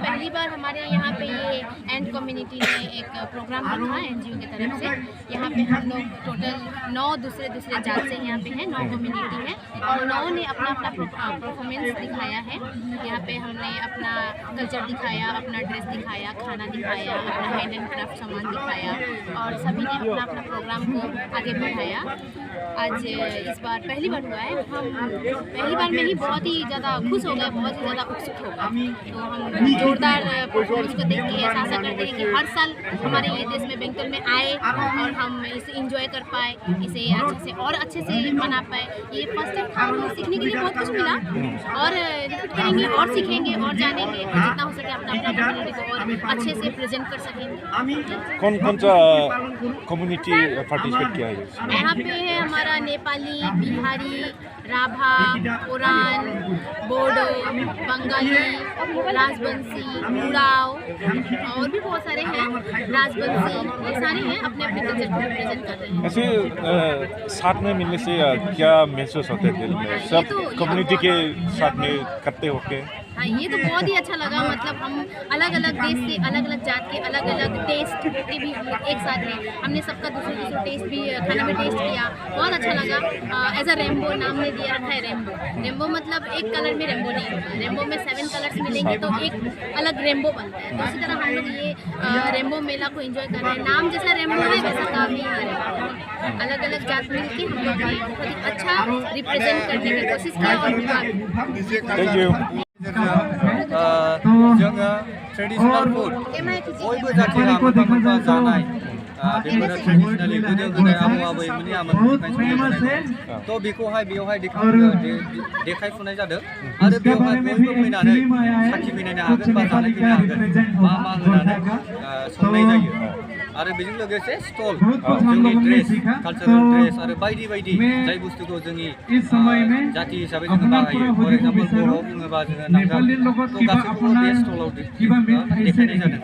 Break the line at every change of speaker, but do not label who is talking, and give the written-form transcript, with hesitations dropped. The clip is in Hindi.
पहली बार हमारे यहाँ पे ये एंड कम्युनिटी ने एक प्रोग्राम रखा एनजीओ की तरफ से। यहाँ पे हम लोग टोटल 9 दूसरे जात से यहाँ पे हैं, 9 कम्युनिटी हैं और 9 ने अपना अपना परफॉर्मेंस दिखाया है। यहाँ पे हमने अपना कल्चर दिखाया, अपना ड्रेस दिखाया, खाना दिखाया, अपना हैंड एंड क्राफ्ट सामान दिखाया और सभी ने अपना अपना प्रोग्राम को आगे बढ़ाया। आज इस बार पहली बार हुआ है, हम पहली बार में ही बहुत ही ज़्यादा खुश हो गए, बहुत ही ज़्यादा उत्सुक हो गए। तो हम जोरदार परफॉर्मेंस को देख के ऐसा आशा करते हैं कि हर साल हमारे ये देश में बेंगतुल में आए और हम इसे इंजॉय कर पाए, इसे अच्छे से मना पाए। ये फर्स्ट टाइम हमें सीखने के लिए बहुत कुछ मिला और रिपीट करेंगे और सीखेंगे और जानेंगे और जितना हो सके अपना अपना कम्युनिटी को और अच्छे से प्रेजेंट कर सकेंगे।
कौन सा कम्युनिटी पार्टिसिपेट किया है?
यहाँ पे है हमारा नेपाली, बिहारी, राभा, पुरान, बोडो, बंगाली, राजबंशी, उराव और भी बहुत सारे हैं, राजबंशी, ये सारे हैं अपने अपने कल्चर को रिप्रेजेंट कर रहे हैं।
ऐसे साथ में मिलने से क्या महसूस होता है दिल में, सब कम्युनिटी के साथ में इकट्ठे होके?
हाँ, ये तो बहुत ही अच्छा लगा। मतलब हम अलग अलग देश से, अलग अलग जात के अलग अलग टेस्ट के भी हम लोग एक साथ हैं। हमने सबका दूसरे टेस्ट भी खाने में टेस्ट किया, बहुत अच्छा लगा। एज अ रेम्बो नाम ने दिया रखा है रेम्बो मतलब एक कलर में रेम्बो नहीं होता, रेम्बो में 7 कलर्स मिलेंगे तो एक अलग रेम्बो बनता है। तो इसी तरह हम लोग ये रेम्बो मेला को एंजॉय कर रहे हैं। नाम जैसा रेम्बो है वैसा काम ही है। अलग अलग जात मिलकर हम लोग बहुत ही अच्छा रिप्रेजेंट करने की कोशिश किया और
थैंक यू।
जोङो ट्रेडिशनल फुड बयबो जाथिया मोनफा मोनफा जानाय बेफोरो ट्रेडिशनेलि गोदो गोदाय आबौ आबैमोननि आमोलनिफ्राय सोलिबोनाय थ' बेखौहाय बेयावहाय देखायफुनाय जादों आरो बेयावहाय बयबो फैनानै साखिफैनायनो हागोन बा जानाय फैनो हागोन मा मा होनानै संनाय जायो आरो बेजों लोगोसे स्टल जोंनि ड्रेस कालचारेल ड्रेस आरो बायदि बायदि जाय बुस्थुखौ जोंनि जाति हिसाबै जोङो बाहायो फर एग्जाम्पल बर'आव बुङोबा जोङो नांगाल थ' गासैखौबो बे स्टलाव देखायनाय जादों।